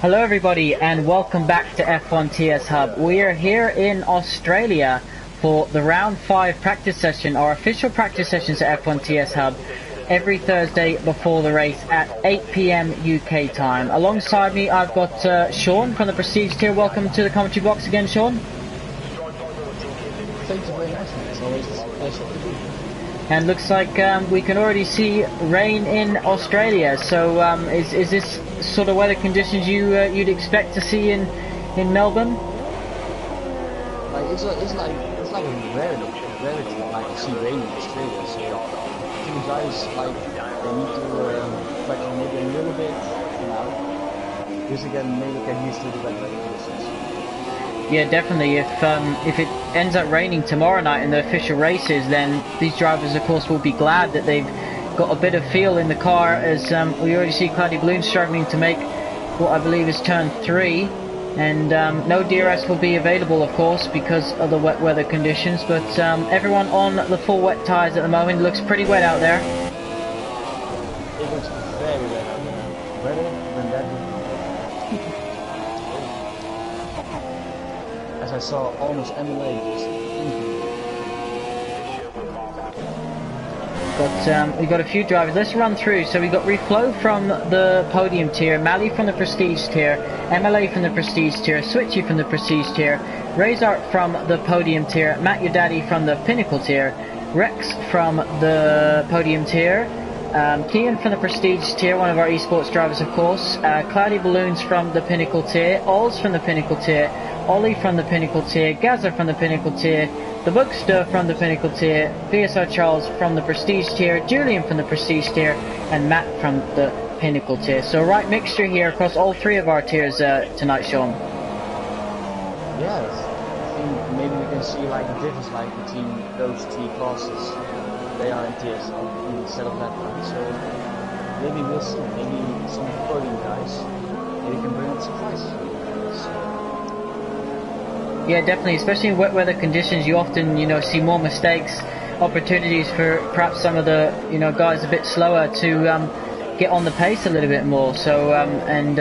Hello everybody and welcome back to F1 TS Hub. We are here in Australia for the round 5 practice session, our official practice sessions at F1 TS Hub every Thursday before the race at 8 PM UK time. Alongside me I've got Sean from the Prestige tier. Welcome to the commentary box again, Sean. Thank you very much, it's always a pleasure to be here. And looks like we can already see rain in Australia. So is this sort of weather conditions you'd expect to see in Melbourne? Like it's like a rarity like to see rain in Australia. So I think guys like they need to practice maybe a little bit now, just again maybe get used to the weather conditions. Yeah, definitely. If it ends up raining tomorrow night in the official races, then these drivers, of course, will be glad that they've got a bit of feel in the car, as we already see Cloudy Balloon struggling to make what I believe is turn 3, and no DRS will be available, of course, because of the wet weather conditions. But everyone on the full wet tyres at the moment. It looks pretty wet out there. It looks very wet out there. Wetter than that. As I saw almost MLA just We've got a few drivers. Let's run through. So we've got Reflow from the podium tier, Mally from the prestige tier, MLA from the prestige tier, Switchy from the prestige tier, Razart from the podium tier, Matt Your Daddy from the pinnacle tier, Rex from the podium tier, Kian from the prestige tier, one of our esports drivers, of course, Cloudy Balloons from the pinnacle tier, Ols from the pinnacle tier, Ollie from the pinnacle tier, Gaza from the pinnacle tier, the Bookster from the pinnacle tier, VSR Charles from the prestige tier, Julian from the prestige tier, and Matt from the pinnacle tier. So right mixture here across all 3 of our tiers tonight, Sean. Yes, I think maybe we can see like a difference like between those 3 classes. They are in tiers instead of that one. So maybe we'll see. Maybe some of the podium guys maybe can bring up surprises. Yeah, definitely, especially in wet weather conditions, you often, see more mistakes, opportunities for perhaps some of the, guys a bit slower to get on the pace a little bit more. So and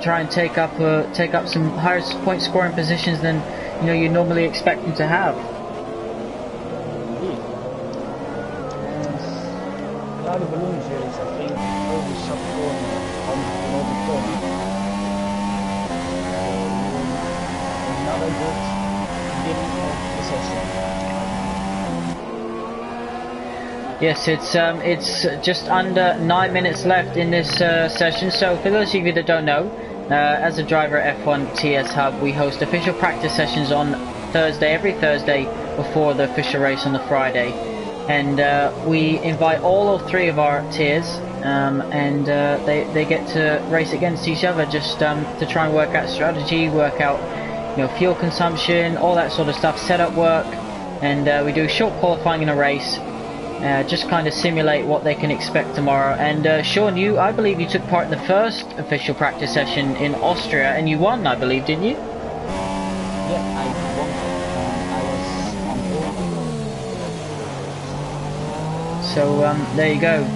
try and take up some higher point scoring positions than you normally expect them to have. Indeed. And Cloudy Balloons here is, I think, over sub corner on the corner. Another good beginning of the session. Yes, it's just under 9 minutes left in this session. So for those of you that don't know, as a driver at F1 TS Hub, we host official practice sessions on every Thursday before the official race on the Friday, and we invite all 3 of our tiers, and they get to race against each other just to try and work out strategy, work out fuel consumption, all that sort of stuff, setup work, and we do short qualifying in a race, just kind of simulate what they can expect tomorrow. And Sean, I believe you took part in the first official practice session in Austria, and you won, I believe, didn't you? Yeah, I won. I was on board. So there you go.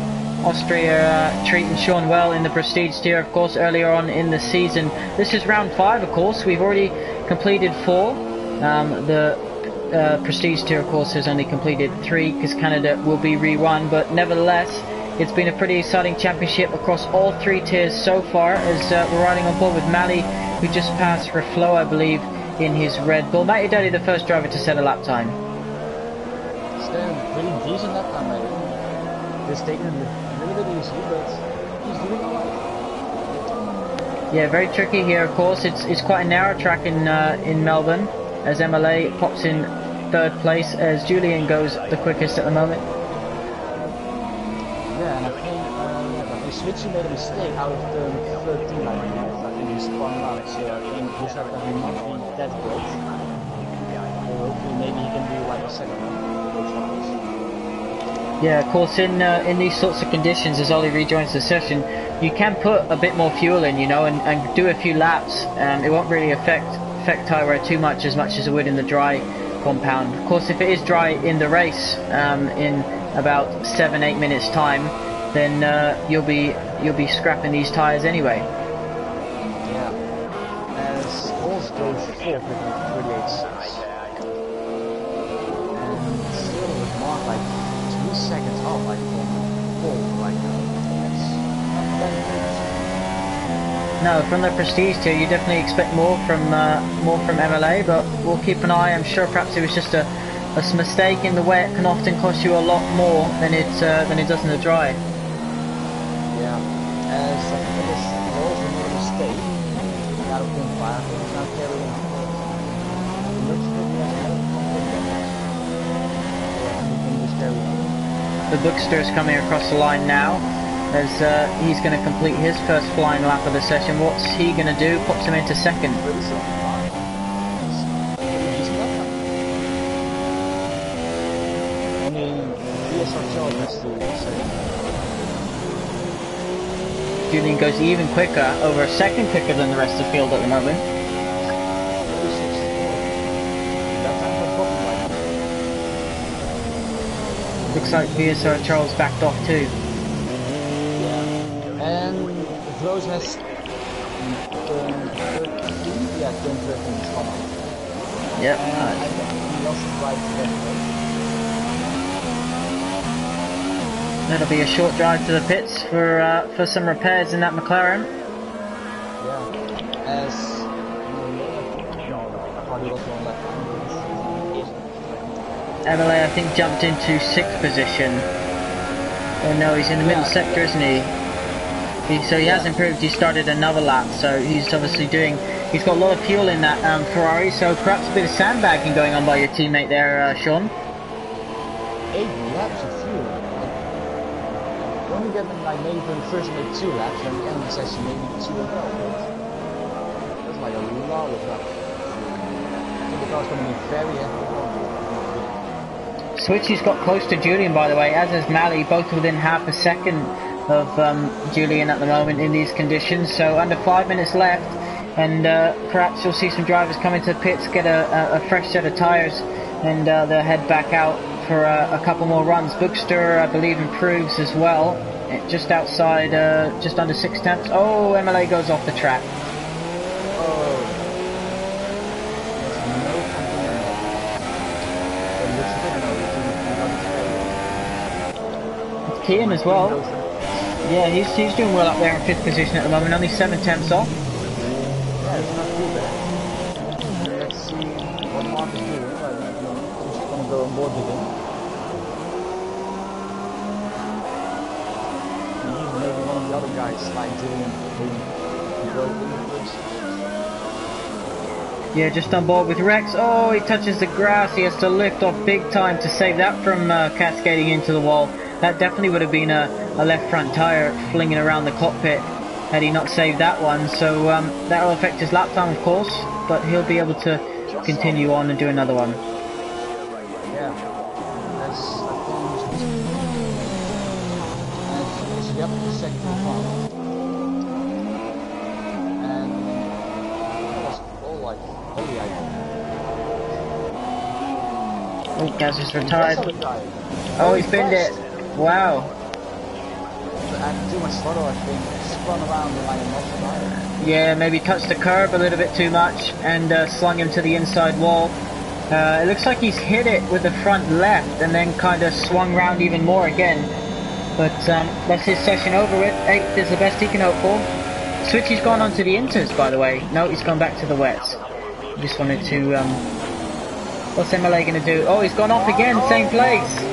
Austria treating Sean well in the prestige tier, of course, earlier on in the season. This is round 5, of course. We've already completed 4. The prestige tier, of course, has only completed 3 because Canada will be re-won, but nevertheless, it's been a pretty exciting championship across all 3 tiers so far, as we're riding on board with Mally, who just passed Reflow, I believe, in his Red Bull. Matt Your Daddy, the first driver to set a lap time. It's a pretty decent lap time, mate. Just taking it a little bit easy, but he's doing alright. Yeah, very tricky here, of course. It's quite a narrow track in Melbourne, as MLA pops in 3rd place, as Julian goes the quickest at the moment. Yeah, and I think Switchy made a mistake out of turn 13, I think he spun out, so I think his lap time will not be that great. So hopefully maybe he can do like a second one. Yeah, of course, in these sorts of conditions, as Ollie rejoins the session, you can put a bit more fuel in, and do a few laps. It won't really affect tyre wear too much as it would in the dry compound. Of course, if it is dry in the race in about 7-8 minutes time, then you'll be scrapping these tires anyway. Yeah. As Ols goes fourth with like 38.6. And still with Mark like 2 seconds off like from pole right now. That's not that good. No, from the Prestige tier, you definitely expect more from MLA, but we'll keep an eye. I'm sure perhaps it was just a mistake in the wet can often cost you a lot more than it does in the dry. Yeah, as I think it is also made a mistake. Out of point 5, it's not carrying forward. It looks good, he has another confidence. Yeah, he can just carry on. The Bookster is coming across the line now, as he's going to complete his first flying lap of the session. What's he going to do? Pops him into second. I mean, ESR has to say. Julian goes even quicker, over a second quicker than the rest of the field at the moment. Looks like VSR Charles backed off too. Yeah, and Rose has turned 13. Yeah, turned 13 is gone. Yep. And I think he lost his right to that. That'll be a short drive to the pits for some repairs in that McLaren. Yeah, as MLA I think jumped into 6th position. Oh no, he's in the middle sector, isn't he? So he has improved. He started another lap, so he's obviously he's got a lot of fuel in that Ferrari, so perhaps a bit of sandbagging going on by your teammate there, Sean. 8 laps of fuel. You only get them like maybe for the first maybe 2 laps, and the end of the session maybe 2 as well. That's like a lot of laps. I think the car's going to be very heavy. Switchy's got close to Julian, by the way, as is Mally, both within half a second of Julian at the moment in these conditions. So under 5 minutes left, and perhaps you'll see some drivers come into the pits, get a fresh set of tyres, and they'll head back out for a couple more runs. Bookster, I believe, improves as well, just outside, just under 6 tenths. Oh, MLA goes off the track. Kian as well. Yeah, he's doing well up there in 5th position at the moment, only 7 tenths off. Yeah, it's not too bad. Let's see what Mark is doing. I'm just going to go on board with him. Maybe one of the other guys like Julian who Yeah, just on board with Rex. Oh, he touches the grass. He has to lift off big time to save that from cascading into the wall. That definitely would have been a left front tyre flinging around the cockpit had he not saved that one. So that will affect his lap time, of course, but he'll be able to continue on and do another one. Yeah, that's yep, the second one. And that was all like holy item. Oh, Gaz is retired. Oh, he's binned it. Wow. And too much throttle, I think. Spun around like a monster tire. Yeah, maybe touched the curb a little bit too much and slung him to the inside wall. It looks like he's hit it with the front left and then kind of swung round even more again. But that's his session over with. 8th is the best he can hope for. Switchy's gone on to the inters, by the way. No, he's gone back to the wets. Just wanted to... what's MLA going to do? Oh, he's gone off again, same place.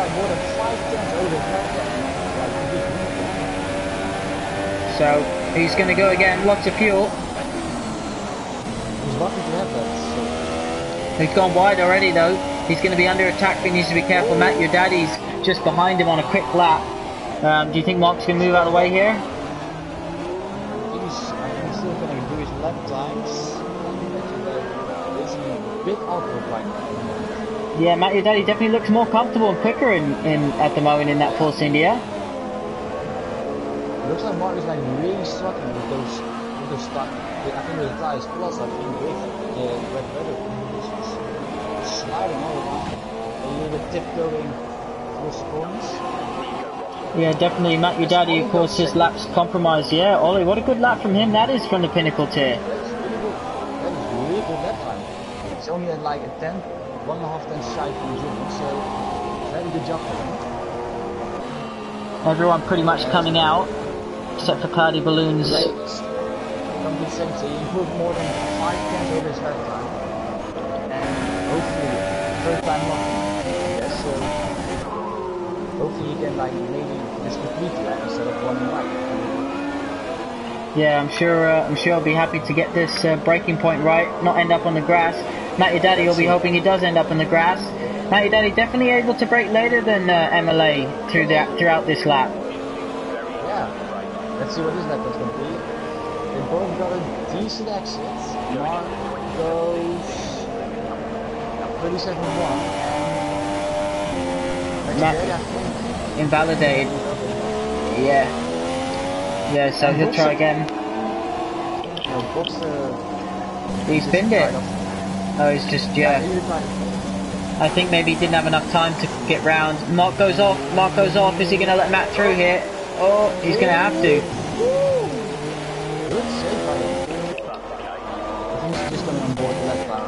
More than 5 tenths over so he's going to go again, lots of fuel. He's lucky to have that. So. He's gone wide already though. He's going to be under attack, but he needs to be careful. Matt, your daddy's just behind him on a quick lap. Do you think Mark's going to move out of the way here? He's still going to do his lap times. It's a bit awkward right now. Yeah, Matt, your daddy definitely looks more comfortable and quicker at the moment in that Force India. It looks like Mark is like really struggling with those stuff. I think with the tires plus I think with wet weather conditions. Sliding all around. A little bit tiptoeing towards the corners. Yeah, definitely. Matt, your daddy, of course, his lap's compromised. Yeah, Ollie, what a good lap from him that is from the Pinnacle tier. That is really good. That is really good lap time. It's only at like a 10, 1.5 tenths shy from Jimmy, so very good job for him. Everyone pretty much coming out, except for Cloudy Balloons. Compensate, he improved more than 5 tenths over his lap time. And hopefully, third time not. Yes, so hopefully he can like maybe just complete the lap instead of running right. Yeah, I'm sure he'll be happy to get this braking point right, not end up on the grass. Matt, your daddy will be hoping he does end up on the grass. Matt, your daddy definitely able to brake later than MLA throughout this lap. Yeah, let's see what his lap is going to be. They both got a decent exit. Mark goes 37.1 and Matt, invalidated. Yeah. Yeah, so he'll try again. He spinned it. Oh, he's just, yeah. I think maybe he didn't have enough time to get round. Mark goes off. Mark goes off. Is he going to let Matt through here? Oh, he's going to have to. Good save by him. I think he's just coming on board the left bar.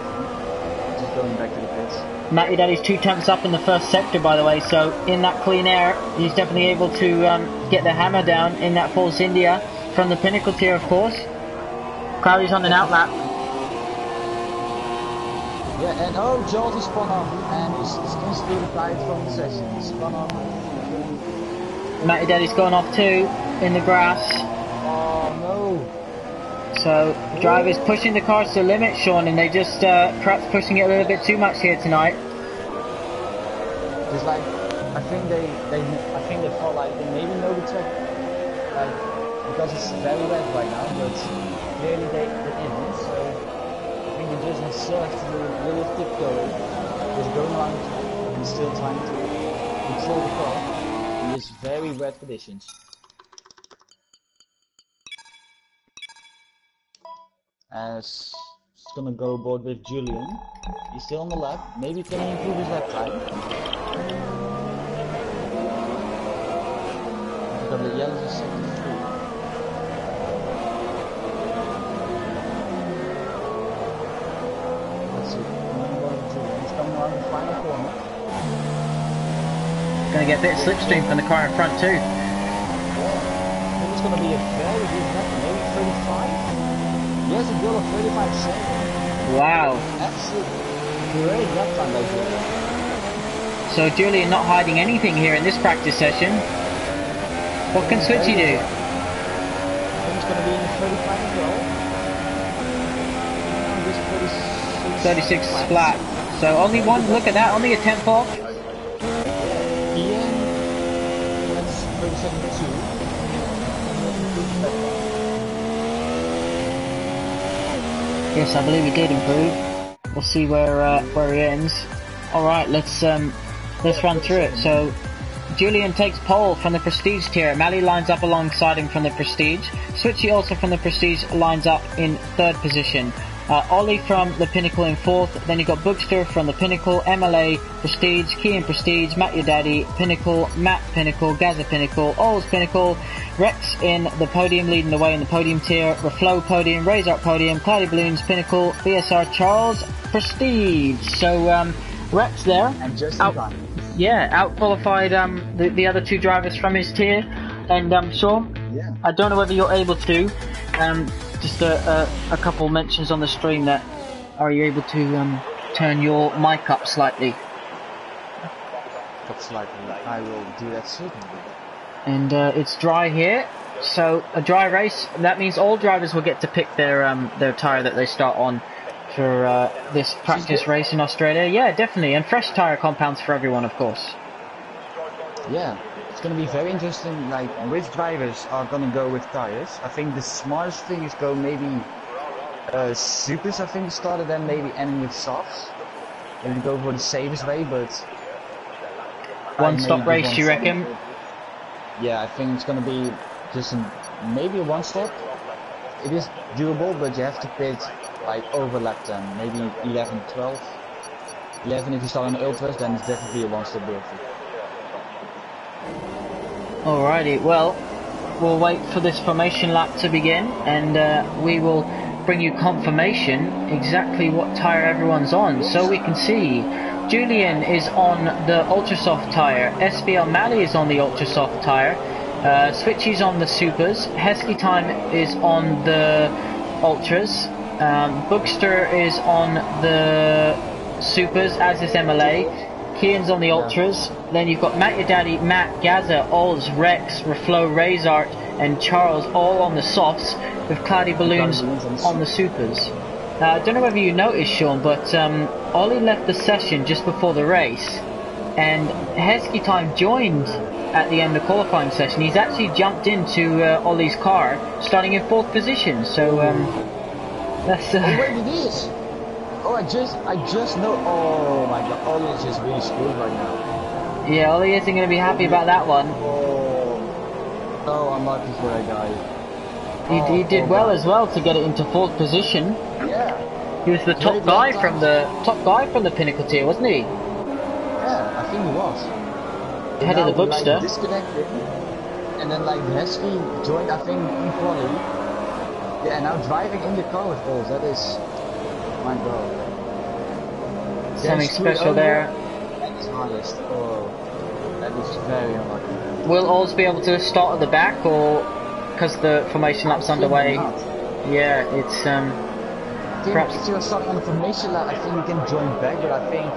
Just going back to the pits. Matt, your daddy's 2 tenths up in the first sector, by the way, so in that clean air, he's definitely able to get the hammer down in that Force India from the Pinnacle tier, of course. Cloudy's on an outlap. Yeah, and oh, George is spun off, and he's instantly retired from the session. He's spun off. Matt, your daddy's gone off too, in the grass. Oh no. So, drivers pushing the cars to the limit, Sean, and they just perhaps pushing it a little bit too much here tonight. Just like, I think they felt like they maybe know the track, like, because it's very wet right now, but clearly they didn't, so I think they just still have to do a little tiptoe, just going around the track, and still trying to control the car in these very wet conditions. As it's gonna go aboard with Julian. He's still on the lap. Maybe can he improve his lap time? Because the yellows is 73. Let's see. He's coming around the final corner. Gonna get a bit of slipstream from the car in front too. I think it's gonna be a very good lap, maybe 35. Yes, a goal of 35.7. Wow. Absolutely great lap time by Julian. So Julian not hiding anything here in this practice session. What can Switchy do? I think it's going to be in the 35 as well. 36 flat. So only one, look at that, only a tenth off. Ian, that's 37.2. Yes, I believe he did improve. We'll see where he ends. All right, let's run through it. So Julian takes pole from the Prestige tier. Mally lines up alongside him from the Prestige. Switchy also from the Prestige lines up in 3rd position. Ollie from the Pinnacle in 4th. Then you got Bookster from the Pinnacle, MLA, Prestige, Key and Prestige, Matt Your Daddy, Pinnacle, Matt Pinnacle, Gaza Pinnacle, Ols Pinnacle, Rex in the podium, leading the way in the podium tier, Reflow podium, Razor Up podium, Cloudy Balloons Pinnacle, BSR Charles, Prestige. So Rex there. And just in time. Yeah, out-qualified the other 2 drivers from his tier. And Sean, yeah. I don't know whether you're able to, just a couple mentions on the stream that, are you able to turn your mic up slightly? Up slightly, I will do that certainly. And it's dry here, so a dry race, that means all drivers will get to pick their tyre that they start on for this practice race in Australia. Yeah, definitely, and fresh tyre compounds for everyone, of course. Yeah, it's going to be very interesting, like, which drivers are going to go with tyres. I think the smartest thing is go maybe supers, I think, started, then maybe ending with softs. Maybe go for the safest way, but... One-stop race, you reckon? Yeah, I think it's going to be just maybe a one-stop. It is doable, but you have to pit like overlap them. Maybe 11, 12. 11 if you start on ultras, then it's definitely a one-stop birthday. Alrighty, well, we'll wait for this formation lap to begin, and we will bring you confirmation exactly what tyre everyone's on. So we can see Julian is on the ultra soft tyre, SBL Mally is on the ultra soft tyre, Switchy's on the supers, Hesky Time is on the ultras, Bookster is on the supers, as is MLA, Kian's on the ultras, then you've got Matt Your Daddy, Matt, Gaza, Oz, Rex, Reflow, Razart and Charles all on the softs, with Cloudy Balloons on the supers. I don't know whether you noticed, Sean, but Ollie left the session just before the race, and Hesky Time joined at the end of the qualifying session. He's actually jumped into Ollie's car, starting in 4th position. So that's. Oh wait, it is. Oh, I just know. Oh my God, Ollie is just really screwed right now. Yeah, Ollie isn't going to be happy about that one. Oh, unlucky for that guy. He did well as well to get it into 4th position. Yeah. He was the top guy from the Pinnacle tier, wasn't he? Yeah, I think he was. Head of the Bookster. Like, disconnected, and then like Hesky joined, I think, in quali. Yeah, and now driving in the car with balls. That is, my God. Something special there. That is hardest. Oh, that is very unlucky. Will Oz be able to start at the back, or because the formation lap's underway? Not. Yeah, it's perhaps. If you're starting on the formation lap, I think you can join back, but I think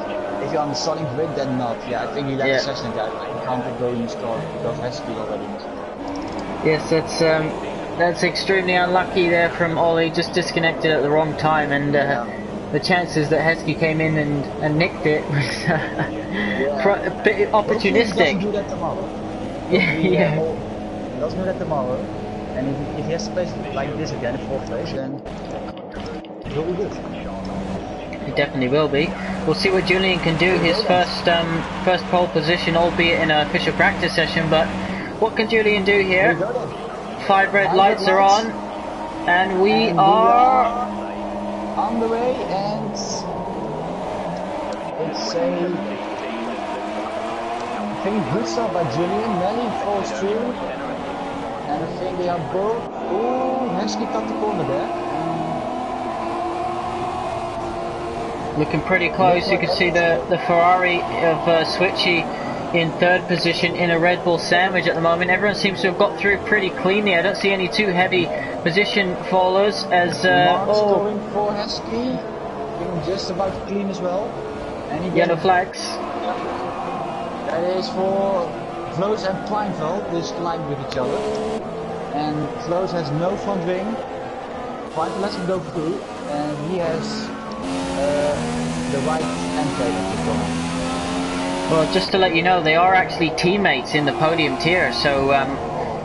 if you're on the starting grid, then not. Yeah, I think you let the session guy. You can't go in his car because Hesky already. Yes, that's extremely unlucky there from Ollie. Just disconnected at the wrong time, and the chances that Hesky came in and nicked it was a bit opportunistic. He doesn't do that tomorrow. Yeah. Doesn't do that tomorrow. And if he has to play like this again in 4th place, then it will be good. He definitely will be. We'll see what Julian can do. His first pole position, albeit in an official practice session. But what can Julian do here? 5 red lights are on, and we are on the way. And it's I think good start by Julian. Melly falls through, and I think they are both. Oh, Hesky cut the corner there. Looking pretty close. You can see the Ferrari of Switchy in 3rd position in a Red Bull sandwich at the moment. Everyone seems to have got through pretty cleanly. I don't see any too heavy position fallers as going for Hesky, just about clean as well. And yellow flags. That is for Vloos and Kleinveld. They collide with each other, and Vloos has no front wing. Kleinveld lets him go through, and he has the right end plate of the corner. Well, just to let you know, they are actually teammates in the podium tier, so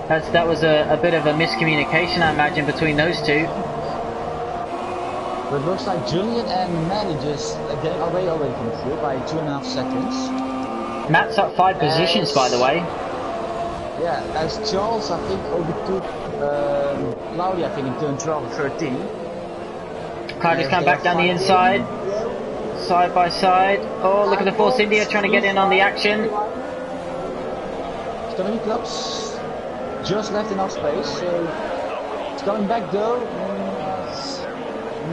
that was a bit of a miscommunication, I imagine, between those two. But it looks like Julian and Maddie just getting away already from through by 2.5 seconds. Matt's up 5 positions, by the way. Yeah, as Charles, I think, overtook Claudia, I think, in turn 12 or 13. Claudia's come back down the inside. Side by side. Oh, look at the Force India trying to get in on the action. It's coming close. Just left enough space, so it's coming back though.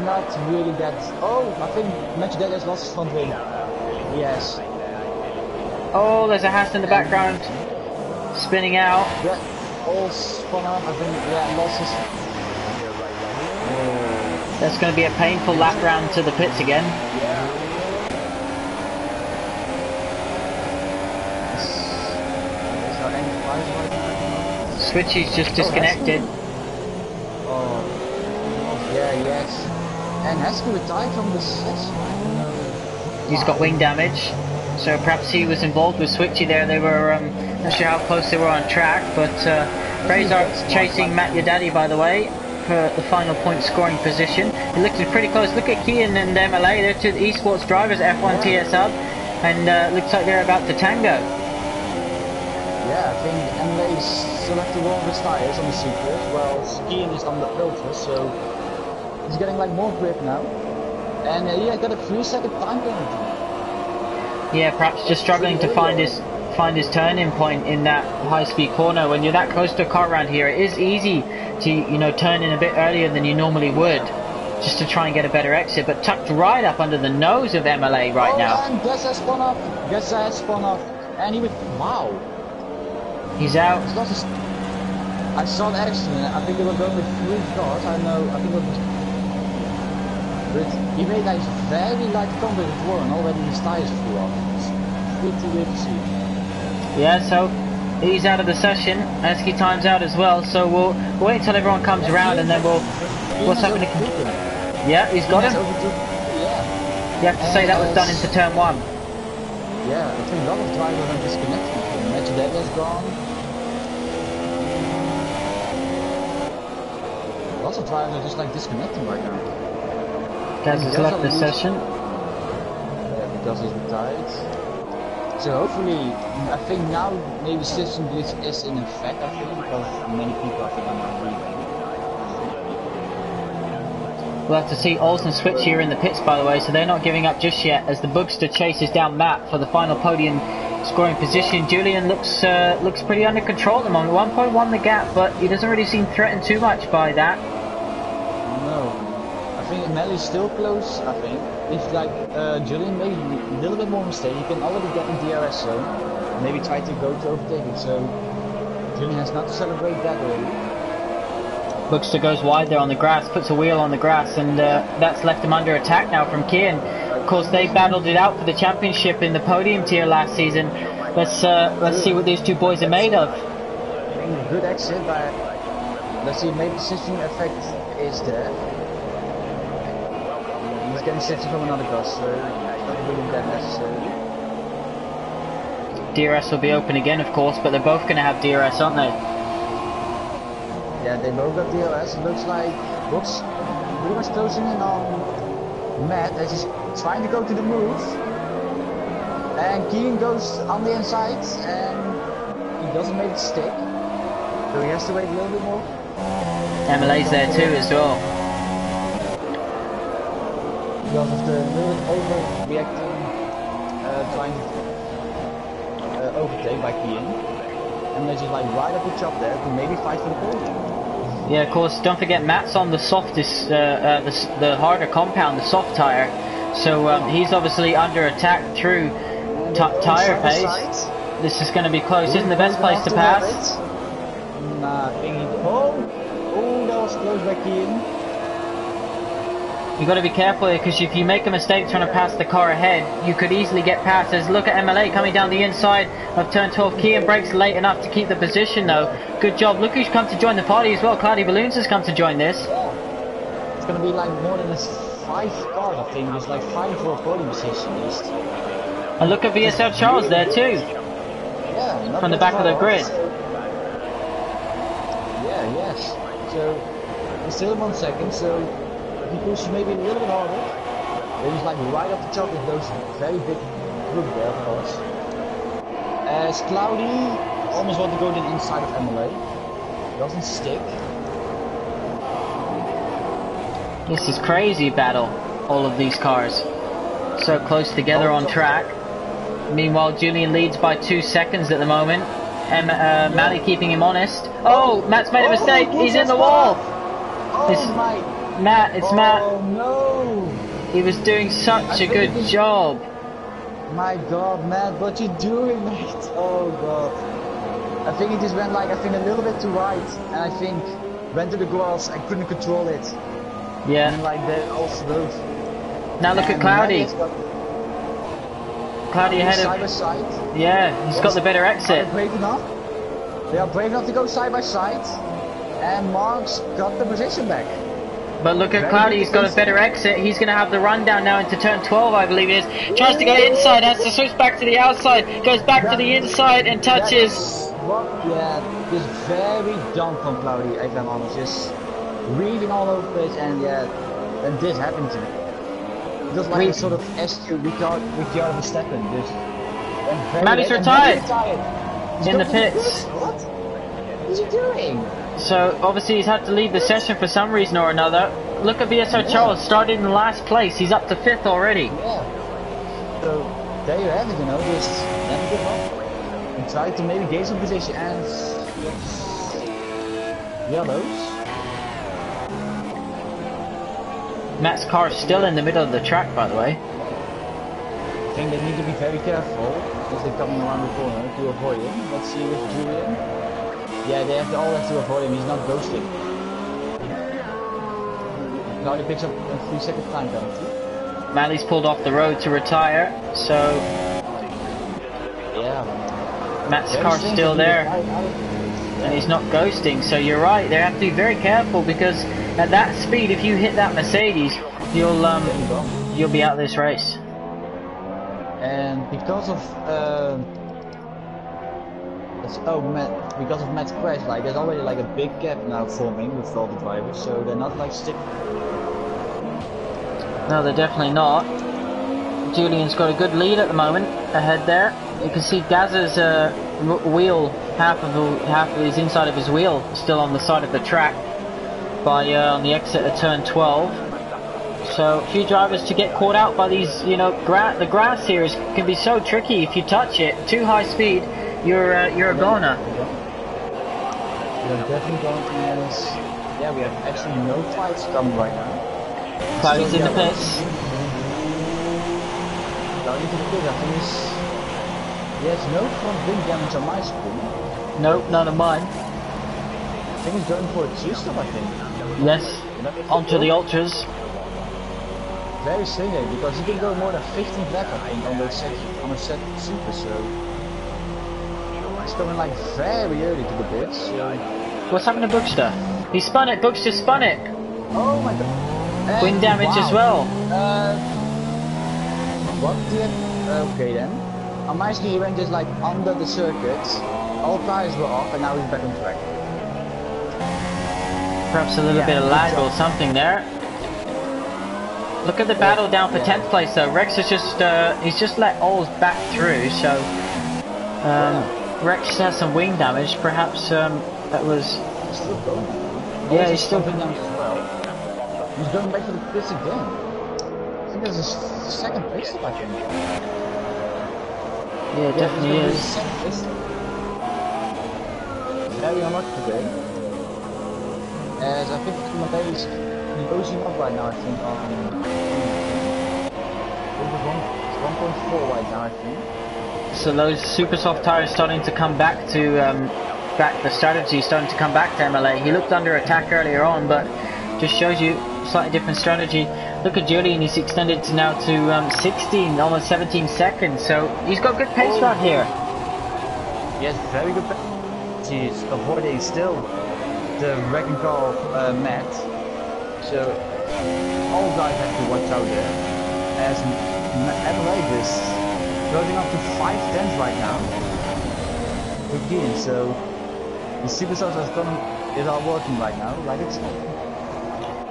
Not really that. Oh, I think Match Dead has lost his front wing. Yes. Oh, there's a Haas in the background. Spinning out. Yeah, all spun out. I think, yeah, losses. That's going to be a painful lap round to the pits again. Switchy's just disconnected. Oh, yeah, yes. And Hesky retired from the session. He's got wing damage, so perhaps he was involved with Switchy there. They were, not sure how close they were on track, but Razor's chasing Matt Your Daddy, by the way, for the final point scoring position. It looks pretty close. Look at Kian and MLA, they're two esports drivers, F1 TS Hub, and looks like they're about to tango. Yeah, I think MLA still have to roll his tires on the Supers, while Kian is on the Ultra, so He's getting like more grip now. And yeah, got a 3-second time penalty. Yeah, perhaps just struggling to find his turning point in that high-speed corner. When you're that close to a car around here, it is easy to turn in a bit earlier than you normally would, just to try and get a better exit. But tucked right up under the nose of MLA right now. And Guess has spun off. Guess has spun off. And he went, wow. He's out. I saw the accident. I think they were going with 3 cars. I think it was. But he made like very light contact with one. Already his tires flew off. It's pretty weird to see. Yeah, so he's out of the session. Eski time's out as well. So we'll wait until everyone comes around and then we'll. What's happening? Yeah, he's got him. Yeah. You have to say that was done into turn 1. Yeah, I think a lot of drivers are disconnected. Match Dead is gone. Lots of drivers are just like disconnecting right now. Gaz has left the session. Yeah, because he's retired. So hopefully, I think now maybe system glitch is in effect, I think, because many people I think are not leaving. We'll have to see Olsen switch here in the pits, by the way, so they're not giving up just yet as the Boogster chases down Matt for the final podium scoring position. Julian looks pretty under control at the moment. 1.1 the gap, but he doesn't really seem threatened too much by that. No. I think Mel is still close, I think. If like Julian made a little bit more mistake, he can already get in DRS zone. Maybe try to go to overtake it, so Julian has not to celebrate that way. Boogster goes wide there on the grass, puts a wheel on the grass, and that's left him under attack now from Kian. Of course, they battled it out for the championship in the podium tier last season. Let's see what these two boys are made of. Good exit, but let's see, maybe decision effect is there. He's getting shifted from another car, so it's not really that necessary. DRS will be open again, of course, but they're both going to have DRS, aren't they? Yeah, they both got DRS. It looks like Box pretty much closing in on Matt as he's trying to go to the move. And Keen goes on the inside and he doesn't make it stick. So he has to wait a little bit more. MLA's there too as well. Because of the little bit overreacting, trying to overtake by Keen. And they're just like right up the chop there to maybe fight for the podium. Yeah, of course, don't forget Matt's on the softest, the harder compound, the soft tire. So he's obviously under attack through tire pace. This is going to be close. Isn't the best place to pass? Nah, oh, that was close back in. You've got to be careful because if you make a mistake trying to pass the car ahead, you could easily get past. As look at MLA coming down the inside of turn 12. Kian brakes late enough to keep the position though. Good job. Look who's come to join the party as well. Cloudy Balloons has come to join this. It's going to be like more than 5 cars, I think. There's like 5 for a podium position at least. And look at VSL Charles there too. Yeah, from the back of the grid. Yeah, yes. So, we're still 1 second, so he pushes maybe a little bit harder. It was like right off the top with those very big group there, of course. As Cloudy almost want to go to the inside of MLA. Doesn't stick. This is crazy battle, all of these cars. So close together on track. Meanwhile, Julian leads by 2 seconds at the moment. Mally keeping him honest. Oh, Matt's made a mistake. He's in the wall. Matt, it's Matt. Oh no! He was doing such a good job. My God, Matt, what you doing, mate? Oh God. I think he just went like, a little bit to right. And I think went to the grass and couldn't control it. Yeah. And like that also both. Now look at Cloudy. Cloudy ahead of... Side by side. Yeah, he's got the better exit. Are brave enough? They are brave enough to go side by side. And Mark's got the position back. But look at Cloudy, he's got a better exit. He's going to have the rundown now into turn 12, I believe it is. Tries to go inside, has to switch back to the outside. Goes back to the inside and touches. Yeah, just very dumb from Cloudy, if I'm honest. Just reading all over the place, and yeah, and this happened to me. Just like a sort of SQ Ricciardo Verstappen. Matty's retired in the pits. What is he doing? So obviously he's had to leave the session for some reason or another. look at BSR Charles, started in the last place. He's up to 5th already. Yeah. So there you have it, you know, just never give up. And try to maybe gain some position and yellows. Matt's car's still in the middle of the track, by the way. I think they need to be very careful as they're coming around the corner to avoid him. Let's see with Julian. Yeah, they all have to avoid him. He's not ghosting. Now he picks up a 3-second time penalty. Malley's pulled off the road to retire, so yeah, Matt's car's still there, and he's not ghosting. So you're right; they have to be very careful because at that speed, if you hit that Mercedes, you'll be out of this race. And because of because of Matt's crash, like there's already like a big gap now forming with all the drivers, so they're not like sticking. No, they're definitely not. Julian's got a good lead at the moment ahead there. You can see Gazza's wheel, half of his inside of his wheel, still on the side of the track by on the exit of turn 12. So a few drivers to get caught out by these, you know, the grass here can be so tricky. If you touch it too high speed, you're a goner. We're definitely going to miss. Yeah, we have actually no fights coming right now. Cloudy's in the pits. Going into the pit, I think there's no front wing damage on my screen. Nope, none of mine. I think he's going for a 2-stop, I think. Yes, onto the ultras. Very silly, because he can go more than 15 back, I think, on a set super, so he's coming like very early to the pits. So. What's happened to Bookster? He spun it. Bookster spun it. Oh my god. Wing damage as well. What did? Okay then. On my screen, he went just like under the circuit. All tires were off, and now he's back on track. Perhaps a little bit of lag or something there. Look at the battle down for 10th place though. Rex is he's just let Ols back through, so Rex has some wing damage. Perhaps that was. He's still going. Yeah, he's still going down as well. He's going back to the pits again. I think that's his second pit stop, I think. Yeah, it definitely is. Very unlucky today. As I think Matthäus closing up right now, I think on 1.4 right now, I think. So those super soft tires starting to come back to the strategy starting to come back to MLA. He looked under attack earlier on, but just shows you slightly different strategy. Look at Julian, he's extended to now to 16, almost 17 seconds, so he's got good pace right here. Yes, very good pace. He's avoiding still the wrecking call Matt, so all guys have to watch out there. As MLA is building up to 5/10 right now with Ian, so the superstars is all working right now, like it's.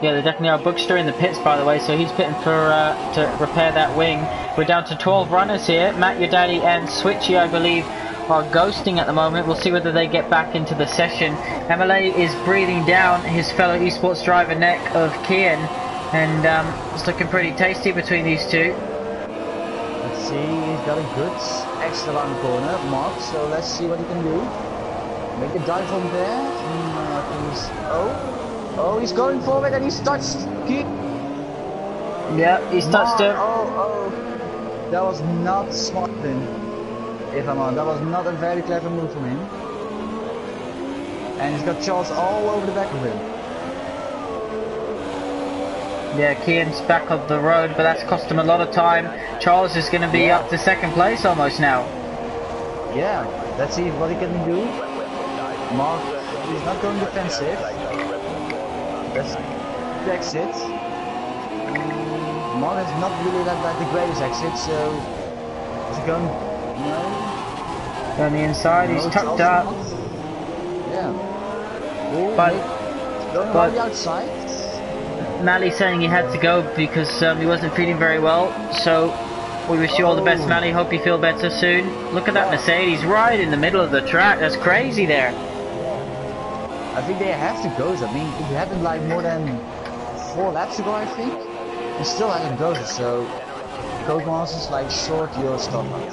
Yeah, they definitely are. Bookster in the pits, by the way, so he's pitting for to repair that wing. We're down to 12 runners here. Matt, Your Daddy, and Switchy, I believe, are ghosting at the moment. We'll see whether they get back into the session. MLA is breathing down his fellow esports driver neck of Kian, and it's looking pretty tasty between these two. Let's see, he's got a good extra around the corner, Mark, so let's see what he can do. Make a dive from there. Oh, he's going forward and he's touched Kian. Yeah, he's touched him. Oh, that was not smart then. If I'm on, that was not a very clever move from him. And he's got Charles all over the back of him. Yeah, Kian's back on the road, but that's cost him a lot of time. Charles is going to be up to second place almost now. Yeah, let's see what he can do. Mark, he's not going defensive. That's the exit. Mark is not really like the greatest exit, so is he going? No. On the inside, he's tucked up. Yeah. Ooh, but going on the outside. Mally saying he had to go because he wasn't feeling very well. So we wish you all the best, Mally. Hope you feel better soon. Look at that Mercedes right in the middle of the track. That's crazy there. I think they have to go. I mean, it happened like more than 4 laps to go, I think. And still hasn't ghosted, so Codemasters like short your stop out.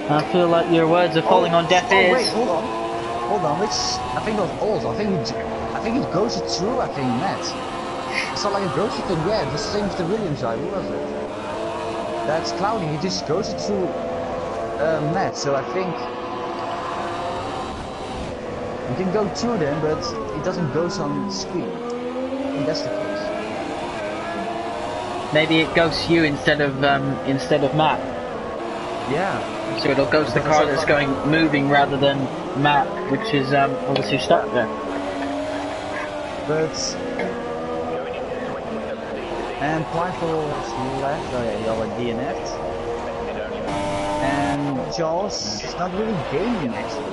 I feel like your words are falling on deaf ears. Wait, hold on, which I think it was also. I think he ghosted through. I think Matt. It's not like a ghosted thing. Yeah, the same as the Williams guy. Who was it? That's Cloudy. He just ghosted through Matt. So I think you can go through them, but it doesn't ghost on screen. I think that's the case. Maybe it ghosts you instead of Matt. Yeah. So it'll ghost the car that's moving rather than Matt, which is obviously stuck there. But and Plyful left. Oh yeah, he already DNF'd. And Charles is not really gaining actually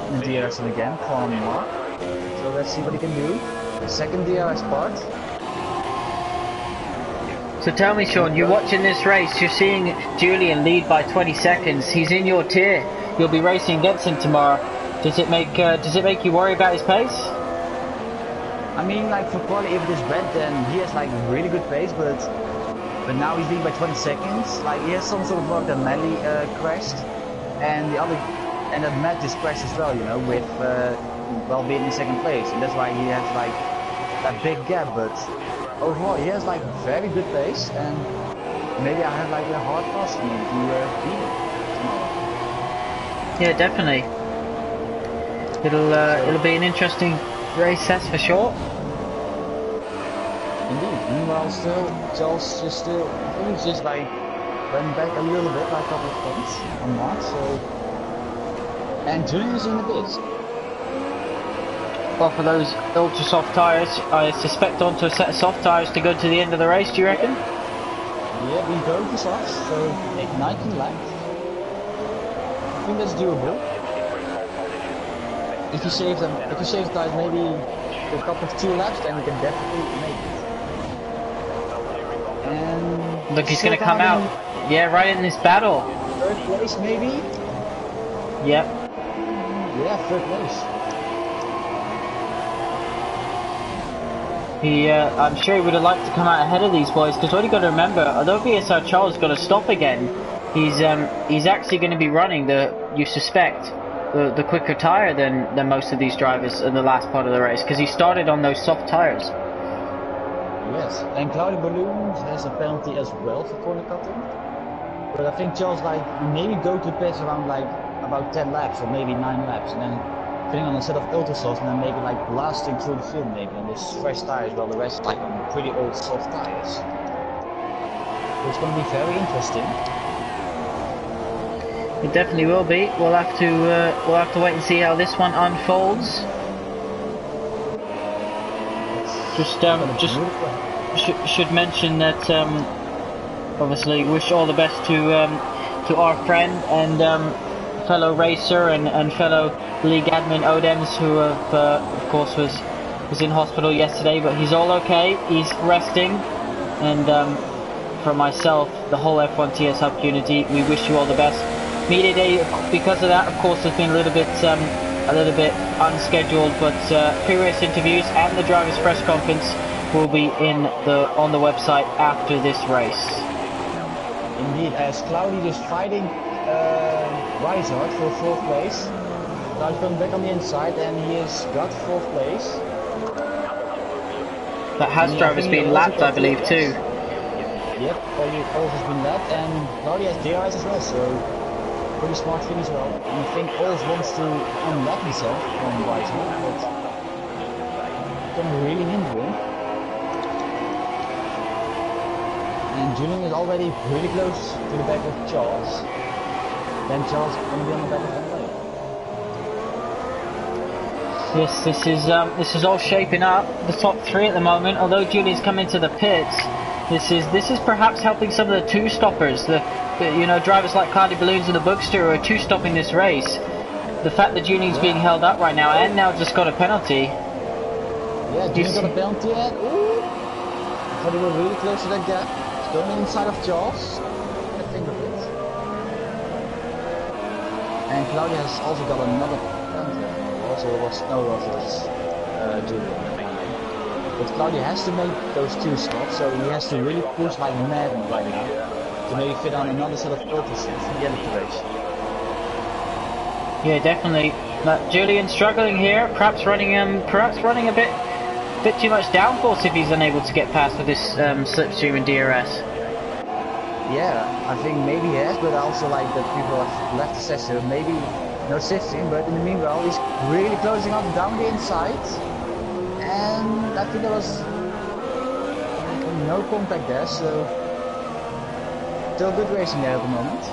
in the DRS again from Mark. So let's see what he can do. The second DRS part. So tell me, Sean, you're watching this race, you're seeing Julian lead by 20 seconds. He's in your tier. You'll be racing against him tomorrow. Does it make you worry about his pace? I mean, like for quality, if it is red, then he has like really good pace, but now he's leading by 20 seconds. Like he has some sort of bug that Melly crashed, and that Matt just crashed as well, you know, with well being in second place, and that's why he has like that big gap. But overall, he has like very good pace, and maybe I have like a hard pass to beat him tomorrow. Yeah, definitely. It'll be an interesting race, that's for sure. Indeed. Meanwhile, still Charles I think he's just like went back a little bit, like a couple of points on Mark. So, and Julian is in the bits. Well, for those ultra soft tyres, I suspect onto a set of soft tyres to go to the end of the race. Do you reckon? Yeah, we go to softs, so 19 laps. I think that's doable. If you save the tires maybe a couple of 2 laps, then you can definitely make it. And look, he's going to come out. Yeah, right in this battle. 3rd place maybe? Yep. Yeah, 3rd place. I'm sure he would have liked to come out ahead of these boys, because what you got to remember, although VSR Charles is going to stop again, he's actually going to be running you suspect, the quicker tyre than most of these drivers in the last part of the race, because he started on those soft tyres. Yes, and Cloudy Balloons has a penalty as well for corner cutting. But I think Charles maybe go to pace around about 10 laps or maybe 9 laps, and then putting on a set of ultra softs and then maybe blasting through the field maybe on this fresh tires, while the rest on pretty old soft tires. So it's going to be very interesting. It definitely will be. We'll have to wait and see how this one unfolds. Should mention that obviously wish all the best to our friend and fellow racer and fellow league admin Odems, who of course was in hospital yesterday, but he's all okay. He's resting, and from myself, the whole F1 TS Hub community, we wish you all the best. Media day, because of that, of course, has been a little bit unscheduled, but pre-race interviews and the drivers' press conference will be on the website after this race. Indeed, as Cloudy is fighting Rizard for 4th place. Cloudy's going back on the inside, and he has got 4th place. That Haas driver's been lapped, I believe, too. Yep, all has been lapped, and Cloudy has DRS as well, so pretty smart thing as well. And I think Ols wants to unlock himself from Rizard, but don't really hinder him. And Julian is already really close to the back of Charles. Then Charles is going to be on the back of him later. Yes, this is all shaping up. The top 3 at the moment. Although Julian's come into the pits, this is perhaps helping some of the 2-stoppers. The drivers like Cardi Balloons and the Bookster who are 2-stopping this race. The fact that Julian's being held up right now and now just got a penalty. Yeah, Julian got a penalty and ooh! I thought he was really close to that gap. Going inside of Charles. I think of it. And Claudia has also got another penalty. Also was Julian. But Claudio has to make those 2 stops, so he has to really push like mad right now to maybe fit on another set of purposes in the end of the race. Yeah, definitely. Julian struggling here, perhaps running a bit too much downforce if he's unable to get past with this slipstream and DRS. Yeah, I think maybe he has, but also like the people have left the session, maybe no slipstream, but in the meanwhile he's really closing up down the inside. And I think there was no contact there, so still good racing there at the moment.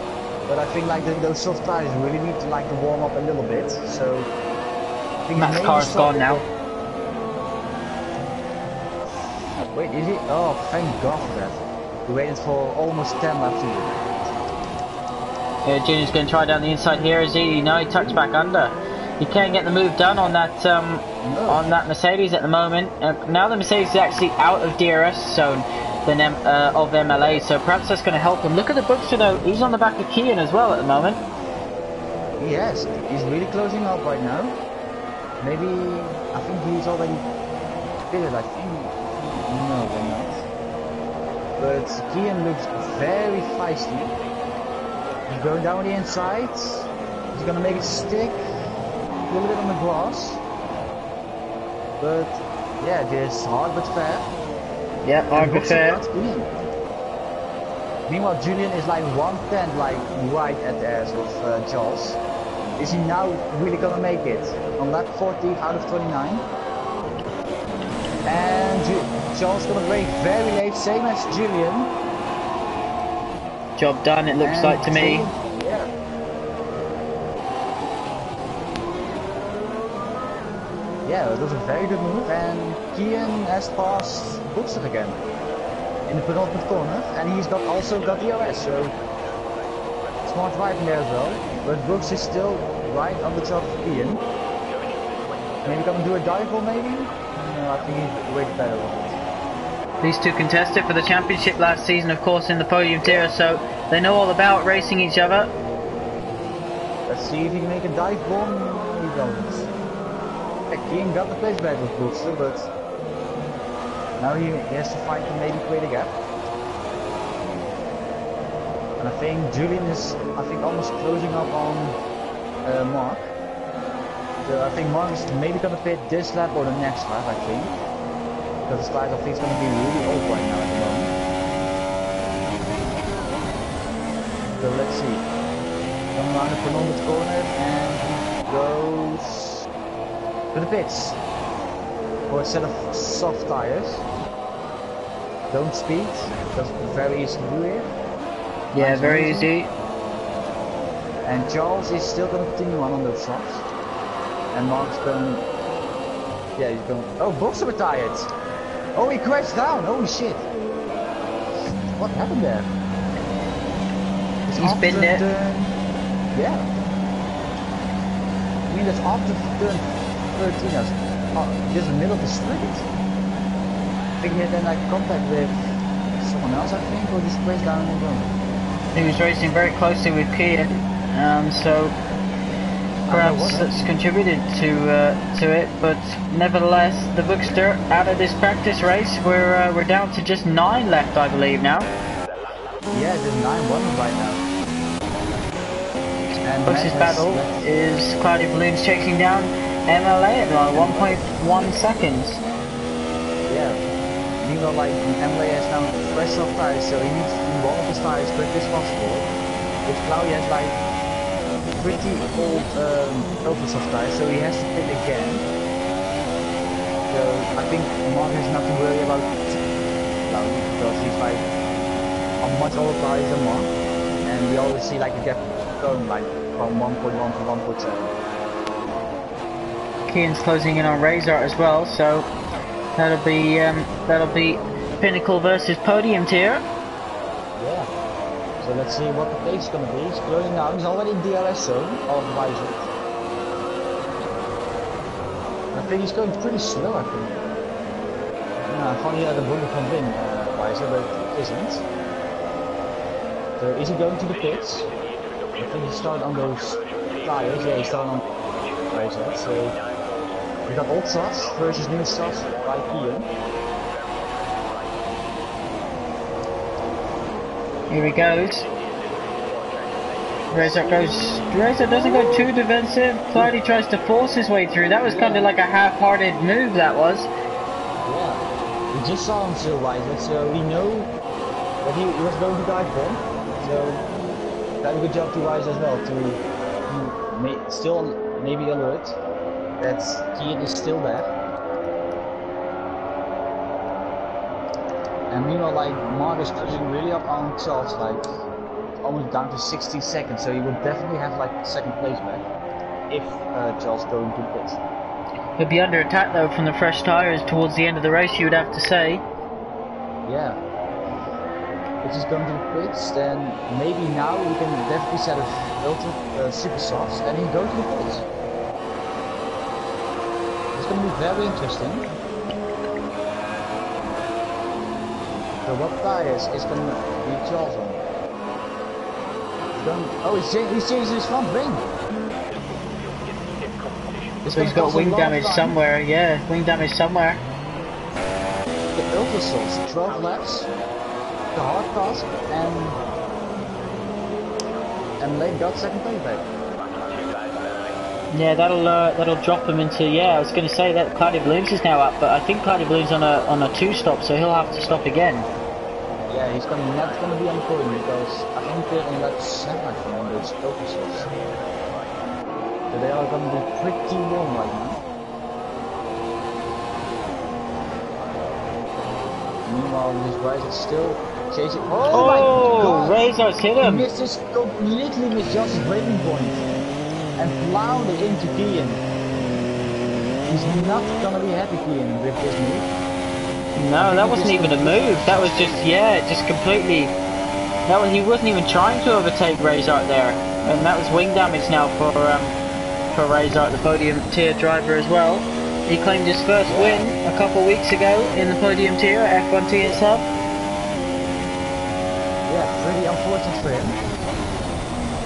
But I think like those soft tires really need to like to warm up a little bit. So I think Matt's car's gone now. Wait, is he? Oh, thank God for that. We waited for almost 10 laps to do that. Yeah, Junior's going to try down the inside here, is he? No, he tucks back under. He can't get the move done on that on that Mercedes at the moment. Now the Mercedes is actually out of DRS zone of MLA, so perhaps that's going to help him. Look at the Bookster though, he's on the back of Kian as well at the moment. Yes, he's really closing up right now. Maybe, I think he's already pitted, I think. No, they're not. But Kian looks very feisty. He's going down the inside. He's going to make it stick. A little bit on the grass, but yeah, this is hard but fair. Yeah, hard but fair. Meanwhile, Julian is like 1/10, like right at the ass of Charles. Is he now really gonna make it on lap 40 out of 29? And Charles gonna brake very late, same as Julian. Job done, it looks like to me. Yeah. Yeah, that was a very good move, and Kian has passed Bookster again in the penultimate corner, and he's also got DRS, so smart driving there as well. But Brooks is still right on the top of Kian. Maybe gonna do a dive roll, maybe? No, I think he's way better with it. These two contested for the championship last season, of course, in the podium tier, so they know all about racing each other. Let's see if he can make a dive bomb. He doesn't. Kian got the place back with Bookster, but now he has to fight to maybe create a gap. And I think Julian is, almost closing up on Mark. So I think Mark is maybe gonna pit this lap or the next lap, I think. Because his tires, I think, is gonna be really old right now at the moment. So let's see. Coming around the penultimate corner, and he goes to the pits for a set of soft tires. Don't speed, that's very easy to do here. Yeah, nice very easy. And Charles is still going to continue on those softs. And Mark's going, yeah, he's going, oh, Bookster retired. Oh, he crashed down, holy shit. What happened there? He's been there. Yeah. I mean, that's after turn 13, just in the middle of the street. I think he had then like contact with someone else, I think, or just crashed down in the room. He was racing very closely with Kian, so perhaps that's contributed to it. But nevertheless, the Bookster out of this practice race. We're down to just 9 left, I believe now. Yeah, there's 9-1 right now. Bookster's battle is Cloudy Balloons chasing down MLA at 1.1 seconds. Yeah. Meanwhile, like MLA has now fresh soft tires, so he needs to do one of his tires as quickly as possible. Which Cloudy has like pretty old over soft tires, so he has to pit again. So I think Mark has not to worry about Cloudy because he's like on much older tires than Mark, and we always see like a gap going like from 1.1 to 1.7. Kian's closing in on Razor as well, so that'll be Pinnacle versus Podium tier. Yeah. So let's see what the pace is gonna be. He's closing down. He's already in DRS zone of Razor. I think he's going pretty slow. I think. I thought he had a bullet from Vin Razor, but it isn't. So is he going to the pits? I think he started on those tires. Yeah, he started on Razor. So We got old softs versus new softs by Kian. Here he goes. Razor doesn't go too defensive. Cloudy tries to force his way through. That was kind of like a half-hearted move, that was. Yeah. We just saw him still Razor, so we know that he was going to dive bomb. So, very good job to Razor as well to still maybe alert that Kian is still there. And meanwhile, like, Mark is cruising really up on Charles, like, almost down to 60 seconds, so he would definitely have, like, second place back if Charles going to pit. He'll be under attack, though, from the fresh tyres towards the end of the race, you would have to say. Yeah. If he's going to the pits, then maybe now we can definitely set a super softs and he go to the pits. It's going to be very interesting. So what tires is going to be Charles on? He's changing his front wing. So he's got wing damage somewhere, yeah, wing damage somewhere. The Ultra Souls, 12 laps, the hard task, and Lane got second place back. Yeah, that'll drop him into, I was going to say that Cloudy Balloons is now up, but I think Cloudy Balloons on a 2-stop, so he'll have to stop again. Yeah, he's not gonna be on the podium because I think they're in lap 7 on those focuses. So they are gonna be pretty warm right now. Meanwhile, this Razor still chasing. Oh my God! Razor's hit him! Completely missed Josh's braking point and plowed it into Kian. He's not gonna be happy, Kian, with this move. No, that wasn't even a move. That was just, just completely. He wasn't even trying to overtake Razor there, and that was wing damage now for Razor, the podium tier driver as well. He claimed his first win a couple weeks ago in the podium tier at F1 TS Hub. Yeah, pretty unfortunate for him.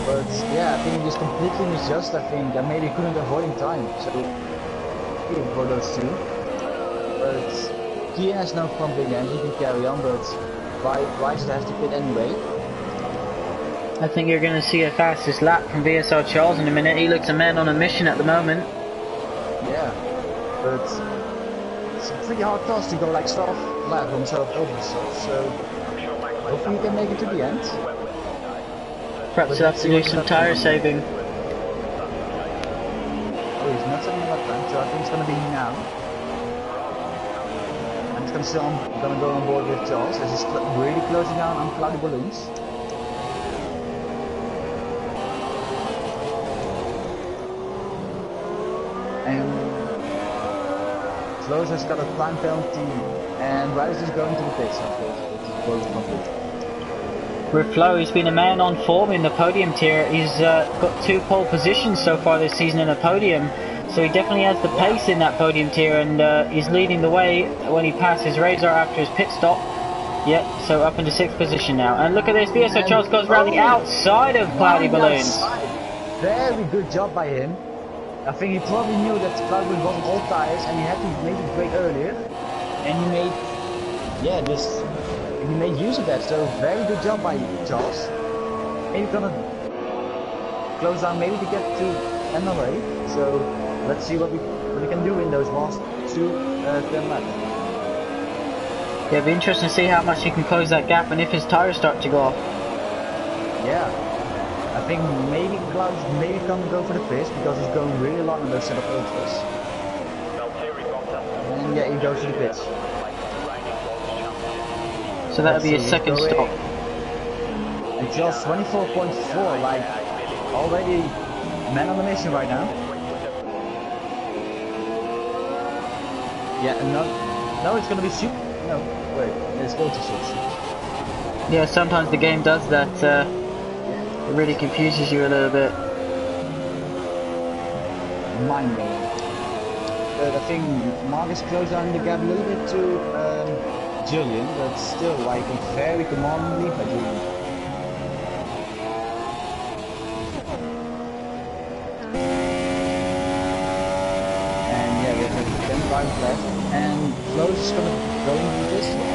But yeah, I think he just completely misjudged. I think and maybe couldn't avoid in time. So for those two, but. Kian has no front wing and he can carry on, but Razor has to pit anyway. I think you're going to see a fastest lap from VSR Charles in a minute. He looks a man on a mission at the moment. Yeah, but it's a pretty hard task to go like soft lap on sort of open stuff, so hopefully he can make it to the end. Perhaps he'll have to do some tyre saving. Oh, he's not setting lap time, so I think it's going to be now. I'm gonna go on board with Charles as he's really closing down on Cloudy Balloons. And Close has got a time penalty and Riley's just going to the pits With Flo, he's been a man on form in the podium tier. He's got 2 pole positions so far this season in the podium. So he definitely has the pace in that podium tier, and he's leading the way when he passes Razor after his pit stop. Yep, so up into 6th position now. And look at this, VSO Charles goes round the outside of Cloudy Balloons. Very good job by him. I think he probably knew that Cloudy Balloons was on all tires and he had to make it brake earlier. And he made, he made use of that, so very good job by Charles. Maybe gonna close down maybe to get to NLA, so let's see what we can do in those last 2 10 laps. Yeah, it'll be interesting to see how much he can close that gap and if his tyres start to go off. Yeah, I think maybe Klaus maybe can't go for the pace because he's going really long on those set of ultras. And yeah, he goes to the pitch. So that'll be his second stop. And just 24.4, like already man on the mission right now. Yeah, and no, it's gonna be super. No, wait, it's ultra six. Yeah, sometimes the game does that. It really confuses you a little bit. Mind blowing. But I think Marcus closed down the gap a little bit to Julian, but still, like a very commanding lead by Julian. drivers left, and Flo's is going this one.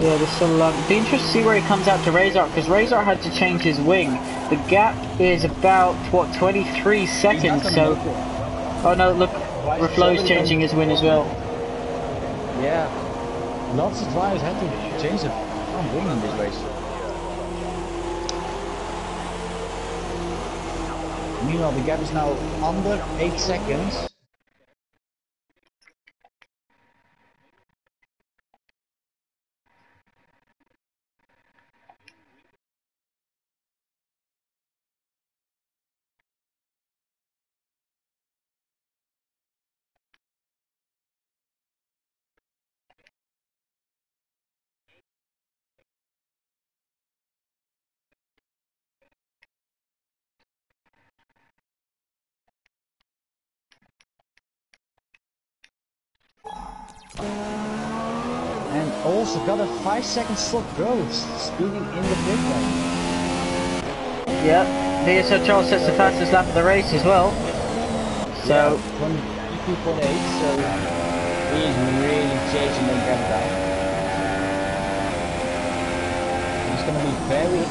Yeah, there's still be interesting to see where he comes out to Razor, because Razor had to change his wing. The gap is about, what, 23 seconds, so... Oh no, look, Reflow's changing his wing as well. Yeah, lots of drivers had to change their wing in this race. Meanwhile, the gap is now under 8 seconds. And also got a 5-second slot growth, speeding in the pit lane. Yep, VSR Charles sets the fastest lap of the race as well. So, yeah, 22.8, so he's really chasing the gap down. He's gonna be very,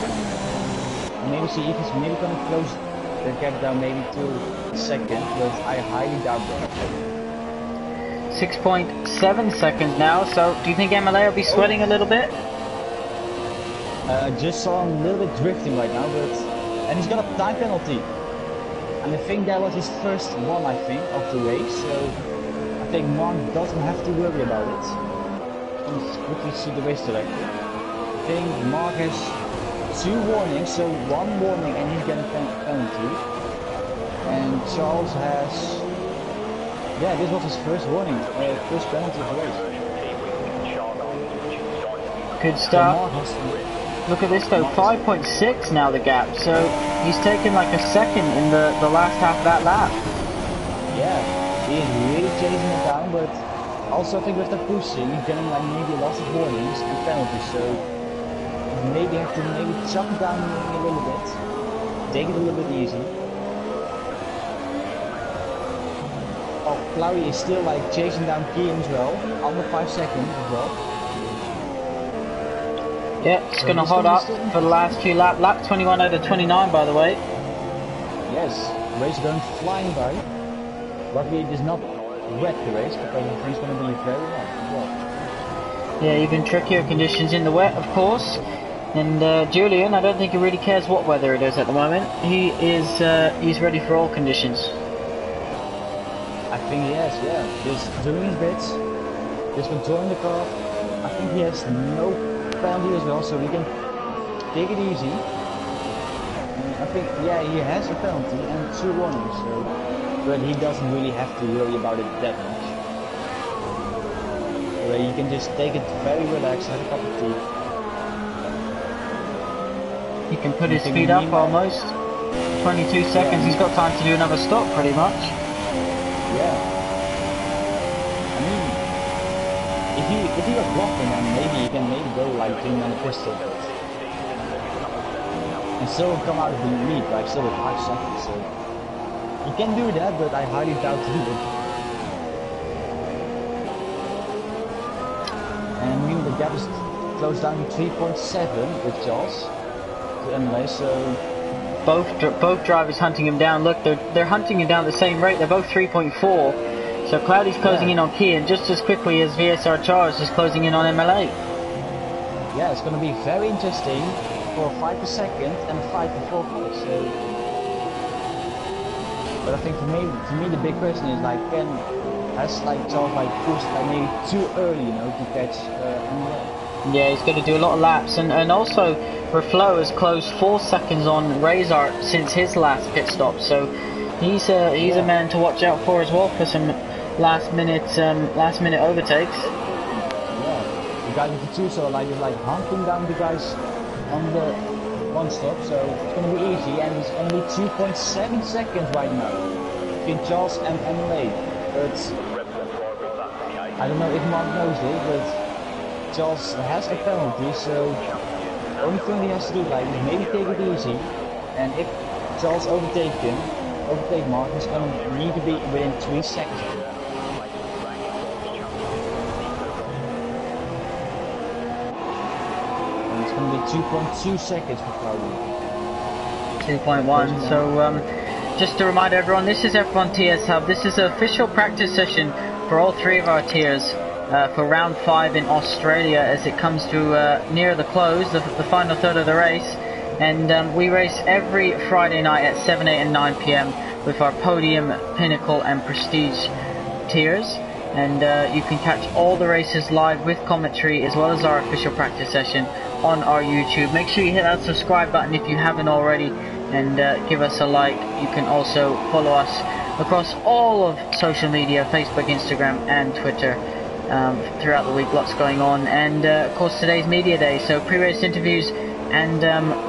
maybe see if he's maybe gonna close the gap down maybe 2 seconds, but I highly doubt that. 6.7 seconds now, so do you think MLA will be sweating a little bit? Just saw him a little bit drifting right now, and he's got a time penalty. And I think that was his first one, I think, of the race, so I think Mark doesn't have to worry about it. Let's quickly see the race director. I think Mark has 2 warnings, so 1 warning and he's getting a penalty. And Charles has... Yeah, this was his first warning, first penalty of the race. Good start. Look at this though, 5.6 now the gap, so he's taken like a second in the last half of that lap. Yeah, he is really chasing it down, but also I think with the pushing, he's getting like maybe lots of warnings and penalties, so maybe have to chop it down a little bit, take it a little bit easy. Cloudy is still like chasing down Kian as well, under 5 seconds as well. Yeah, it's going to hold up for the last 2 laps. Lap 21 out of 29, by the way. Yes, race going flying by. Luckily it is not wet the race, because I think it's going to be very long as well. Yeah, even trickier conditions in the wet, of course. And Julian, I don't think he really cares what weather it is at the moment. He's ready for all conditions. I think he has, yeah. Just doing his bits, just controlling the car. I think he has no penalty as well, so he can take it easy. I think, yeah, he has a penalty and 2 warnings, so, but he doesn't really have to worry about it that much. So he can just take it very relaxed, have a cup of tea. He can put his speed up almost. 22 seconds, he's got time to do another stop pretty much. Yeah. I mean, if he was blocking, then maybe he can go like doing on the pistol, and still come out of the lead, like still with 5 seconds. So he can do that, but I highly doubt to do it. And I mean the gap is closed down to 3.7 with Charles to MLA. So. Both drivers hunting him down. Look, they're hunting him down at the same rate. They're both 3.4. So Cloudy's closing in on Kian just as quickly as VSR Charles is closing in on MLA. Yeah, it's going to be very interesting for a 5 per second and a 5 per 4. So, but I think for me the big question is like, has like Charles like pushed like maybe too early, you know, to catch MLA? Yeah, he's going to do a lot of laps, and also Reflow has closed 4 seconds on Razor since his last pit stop, so he's a man to watch out for as well for some last minute overtakes. Yeah, the guy with the 2 so like is like hunting down the guys on the 1 stop, so it's going to be easy, and it's only 2.7 seconds right now between Charles and MLA. But I don't know if Mark knows it, but Charles has a penalty, so the only thing he has to do like is maybe take it easy, and if Charles overtake Mark, he's gonna need to be within 3 seconds. 2.2 seconds for Claudio. 2.1. So just to remind everyone, this is F1 TS Hub. This is an official practice session for all 3 of our tiers for round 5 in Australia as it comes to near the close, the final third of the race. And we race every Friday night at 7, 8 and 9 PM with our Podium, Pinnacle and Prestige tiers. And you can catch all the races live with commentary as well as our official practice session on our YouTube. Make sure you hit that subscribe button if you haven't already, and give us a like. You can also follow us across all of social media, Facebook, Instagram and Twitter throughout the week. Lots going on, and of course today's media day, so pre-race interviews and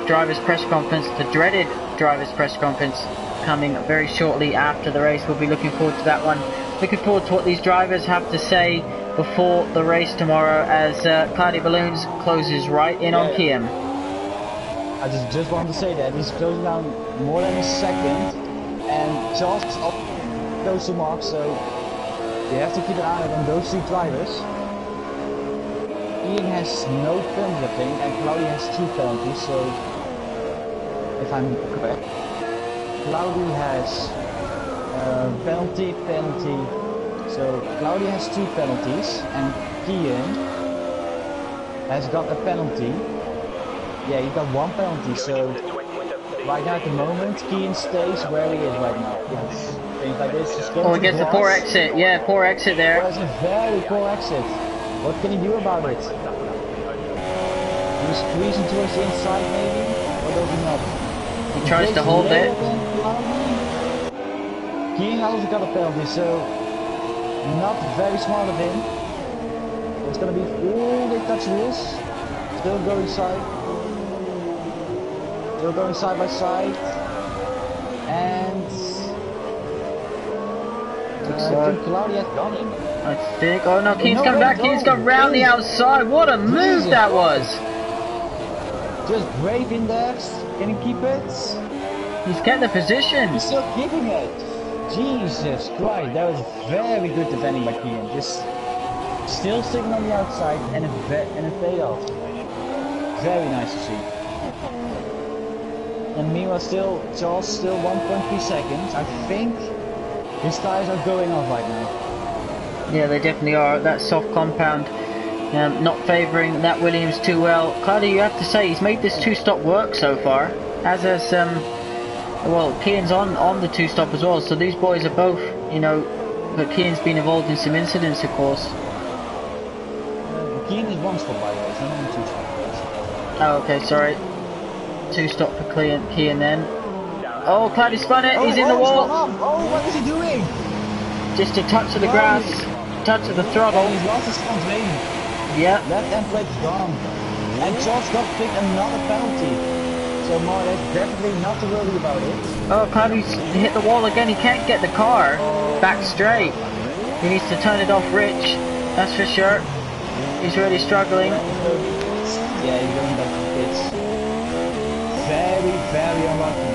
drivers press conference, the dreaded drivers press conference coming very shortly after the race. We'll be looking forward to that one. Looking forward to what these drivers have to say before the race tomorrow as Cloudy Balloons closes right in on Kian. I just want to say that he's closing down more than a second, and Charles is up those 2 marks, so you have to keep an eye on those 2 drivers. Ian has no penalty, I think, and Cloudy has 2 penalties, so if I'm correct. Cloudy has penalty. So Cloudy has 2 penalties, and Kian has got a penalty. Yeah, he got 1 penalty, so right now at the moment, Kian stays where he is right now. Yes. Things like this. Oh, he gets a poor exit. Yeah, poor exit there. That's a very poor exit. What can he do about it? He's squeezing towards the inside maybe? Or does he not? He tries to hold it. Kian also got a penalty, so not very smart of him. It's gonna be, ooh, they touch wheels. Still going side. Still going side by side. And I think Claudia has gone in. I think, oh no, Kian's come back. Kian's gone round the outside. What a move that was. Just brave in there. Can he keep it? He's kept the position. He's still keeping it. Jesus Christ, that was very good defending by Kian. Just still sitting on the outside and it paid off. Very nice to see. And meanwhile, Charles still 1.3 seconds. I think his tires are going off right now. Yeah, they definitely are. That soft compound not favouring that Williams too well. Cloudy, you have to say, he's made this 2-stop work so far. As has, well, Kian's on the 2-stop as well. So these boys are both, you know, but Kian's been involved in some incidents, of course. Kian is 1-stop by the way, it's not only 2-stop. Oh, okay, sorry. 2-stop for Kian then. Oh, Cloudy spun it. He's in the wall. Oh, what is he doing? Just a touch of the grass, touch of the throttle. He's lost his front wing. Yeah. Left end plate is gone. And Charles got picked another penalty. So Mark, definitely not to worry about it. Oh, Cloudy's hit the wall again. He can't get the car back straight. He needs to turn it off rich. That's for sure. He's really struggling. Yeah, he's going back to the pits. Very, very unlucky.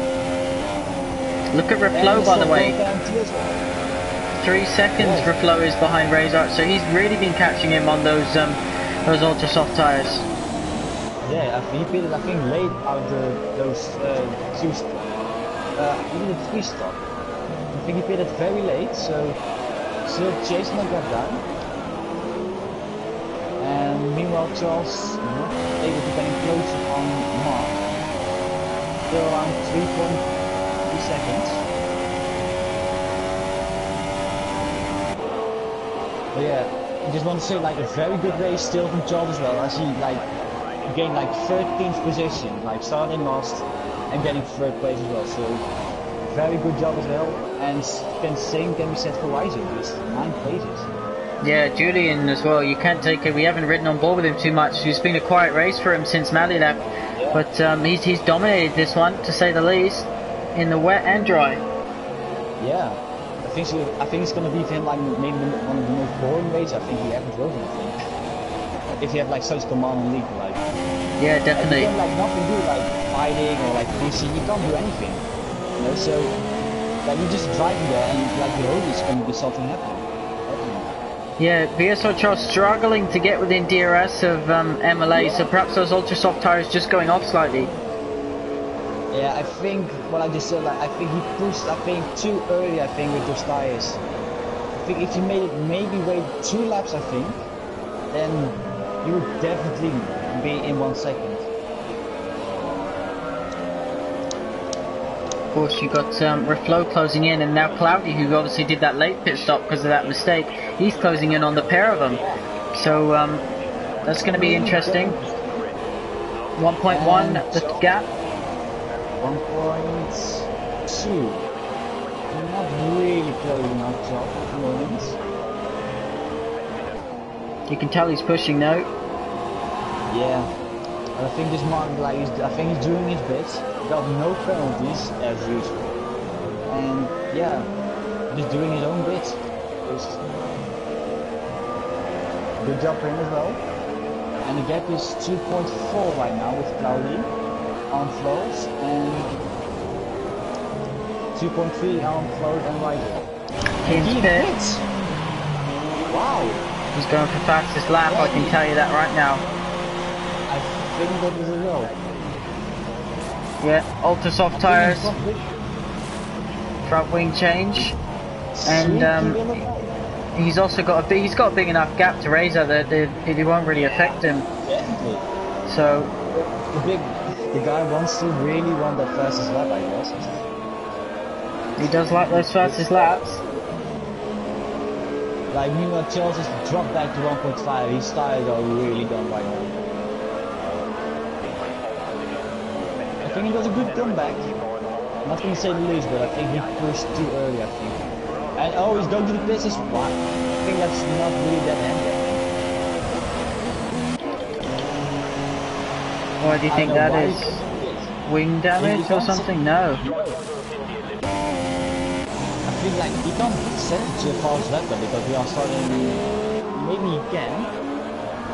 Look at Reflow, by the way. 3 seconds Reflow is behind Razor, so he's really been catching him on those ultra soft tires. Yeah, he pitted, I think, late out of those even the 3-stop. I think he pitted very late, so still chasing that gap down. And meanwhile, Charles not able to get closer on Mark. Still around 3.3 seconds. But yeah, I just want to say, like, a very good race still from Charles as well, as he like gained like 13th position, like starting last and getting 3rd place as well. So very good job as well, and same can be said for Rising, just 9 places. Yeah, Julian as well. You can't take it. We haven't ridden on board with him too much. It's been a quiet race for him since Mally left, but he's dominated this one, to say the least, in the wet and dry. Yeah. I think it's gonna be for him like maybe one of the most boring races I think he ever drove in. I think if you have like such command and league, like yeah, definitely. You can like nothing do, like fighting or like PC. You can't do anything. You know, so like you're just driving there and like you hope it's gonna be something happening. Yeah, VSR Charles struggling to get within DRS of MLA, so perhaps those ultra soft tires just going off slightly. Yeah, I think what I just said, like, I think he pushed, I think, too early, I think, with those tires. I think if he made it maybe wait 2 laps, I think, then he would definitely be in 1 second. Of course, you got Reflow closing in, and now Cloudy, who obviously did that late pit stop because of that mistake, he's closing in on the pair of them. So that's going to be interesting. 1.1 the gap. 1.2. Not really close enough job at the moment. You can tell he's pushing now. Yeah, I think this mark, like, I think he's doing his bit. Got no penalties as usual, and yeah, just doing his own bit. Good job for him as well. And the gap is 2.4 right now with Cloudy on flows, and 2.3 on flows and Rider. He hits. Wow. He's going for fastest lap, I can tell you that right now. I think that is a row. Yeah, ultra soft tires, front wing change, and he's also got a big enough gap to Razor that it won't really affect him. Definitely. So the guy wants to really want that fastest lap, I guess. He does like those fastest laps. Like, meanwhile, Chelsea's dropped back to 1.5. His tires are really done right now. I think he does a good comeback. Not going to say the least, but I think he pushed too early, I think. And oh, he's going to the pits as well. I think that's not really that handy. Why do you think that is? Wing damage or something? No. I feel like he can't set it to a false lap because we are starting. Maybe he can. I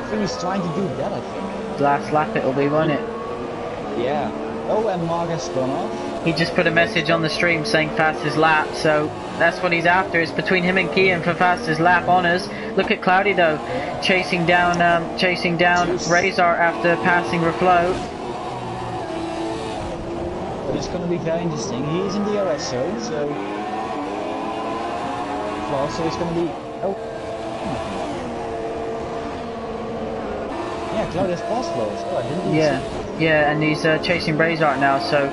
think he's trying to do that, I think. Last lap it'll be, won't it? Yeah. Oh, and Mark has gone off. He just put a message on the stream saying fastest lap, so that's what he's after. It's between him and Kian for fastest lap honours. Look at Cloudy though, chasing down Razor after passing Reflow. But it's going to be very interesting. He's in the RS zone, so it's going to be. Oh. Yeah, Cloudy has fast flows. Oh, I didn't. Yeah, and he's chasing Razor now, so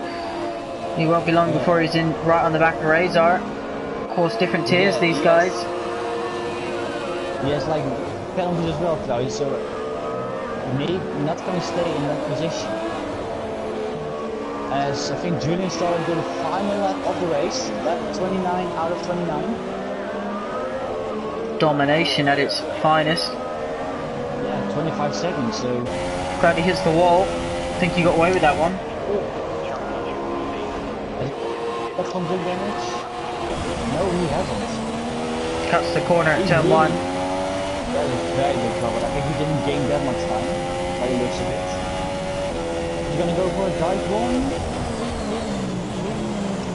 he won't be long before he's in right on the back of Razor. Of course, different tiers, these guys. He has like penalties as well, Cloudy, so maybe not going to stay in that position. As I think Julian started the final lap of the race, lap 29 out of 29. Domination at its finest. Yeah, 25 seconds, so. Cloudy hits the wall. I think he got away with that one. Got some good damage? No, he hasn't. Cuts the corner at turn 1. That is very good cover. I think he didn't gain that much time. By the looks of it. He's gonna go for a dive one.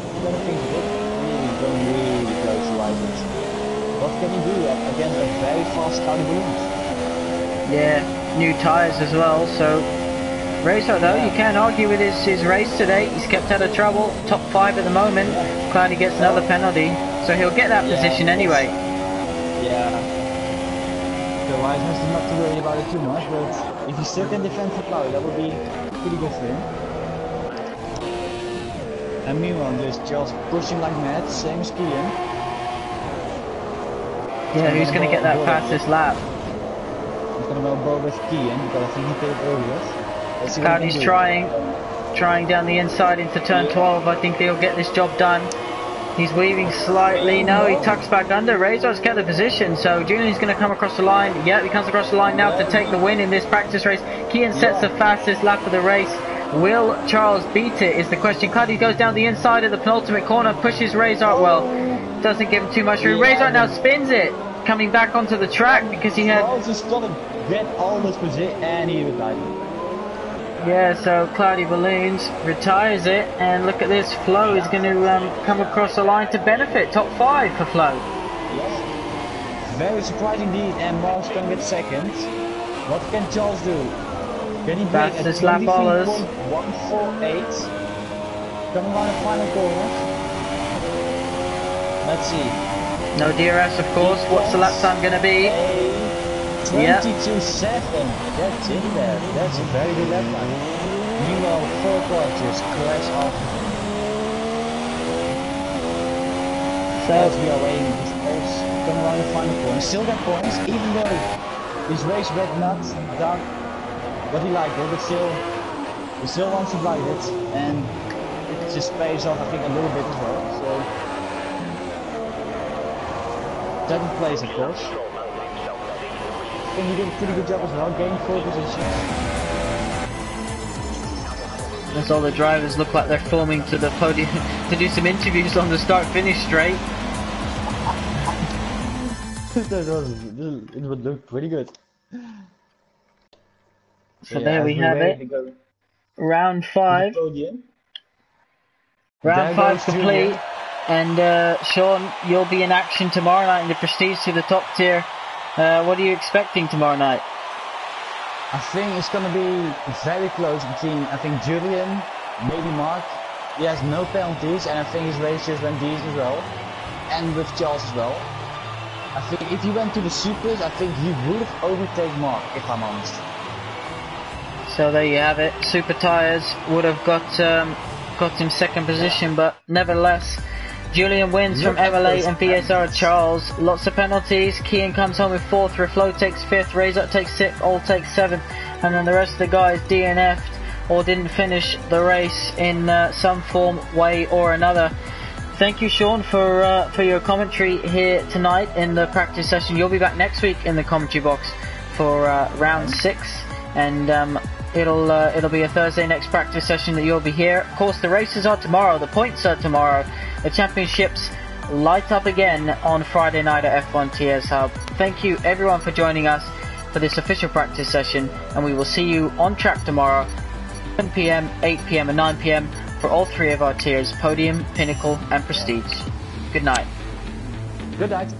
I don't think he did. He's going really close to Isaac. What can he do against a very fast Cloudy balloon? Yeah, new tyres as well, so Razor though, you can't argue with his race today. He's kept out of trouble, top 5 at the moment. Cloudy gets another penalty, so he'll get that position anyway. Yeah. So Wise has not to worry about it too much, but if he still can defend for Cloudy, that would be pretty good for him. And meanwhile, there's Charles pushing like mad, same as Kian. Yeah, who's going to get that fastest lap? He's going to go both with Kian, because I think he did it earlier. Cloudy's trying down the inside into turn 12. I think he'll get this job done. He's weaving slightly. No, he tucks back under. Razor's kept the position, so Julian's going to come across the line. Yeah, he comes across the line now to take the win in this practice race. Kian sets the fastest lap of the race. Will Charles beat it is the question. Cloudy goes down the inside of the penultimate corner, pushes Razor. Well, doesn't give him too much room. Razor now spins it, coming back onto the track because he had... Charles is going to get all this position and he retired. Yeah, so Cloudy Balloons retires it, and look at this, Flo is going to come across the line to benefit, top 5 for Flo. Yes. very surprising indeed, and Mark's gonna get second. What can Charles do? Can he break a Fastest lap ballers. 23.148? Coming on the final corners. Let's see. No DRS, of course. What's the lap time going to be? 22.7. That's in there. That's a very good lap time. Meanwhile, 4 cars just crash off. So as we are waiting, he's coming around the final corner. Still got points, even though his race red not done what he liked it, but he still wants to ride it, and it just pays off, I think, a little bit as well. So 7th place, of course. I think he did a pretty good job as well, gaining 4 positions. as all the drivers look like they're forming to the podium to do some interviews on the start-finish straight. It would look pretty good. So yeah, there we have it. Round 5. Round 5 complete. And Sean, you'll be in action tomorrow night in the Prestige to the top tier. What are you expecting tomorrow night? I think it's going to be very close between, I think, Julian, maybe Mark. He has no penalties, and I think his race just went decent as well. And with Charles as well. I think if he went to the Supers, I think he would have overtaken Mark, if I'm honest. So there you have it. Super tyres would have got him second position, but nevertheless, Julian wins from MLA and VSR Charles. Lots of penalties. Kian comes home with 4th, Reflow takes 5th, Razor takes 6th, All takes 7th, and then the rest of the guys DNF'd or didn't finish the race in some form, way or another. Thank you, Sean, for your commentary here tonight in the practice session. You'll be back next week in the commentary box for round 6, and it'll be a Thursday next practice session that you'll be here. Of course, the races are tomorrow, the points are tomorrow, the championships light up again on Friday night at F1 TS Hub. Thank you everyone for joining us for this official practice session, and we will see you on track tomorrow, 7 PM, 8 PM and 9 PM for all 3 of our tiers, Podium, Pinnacle and Prestige. Good night. Good night.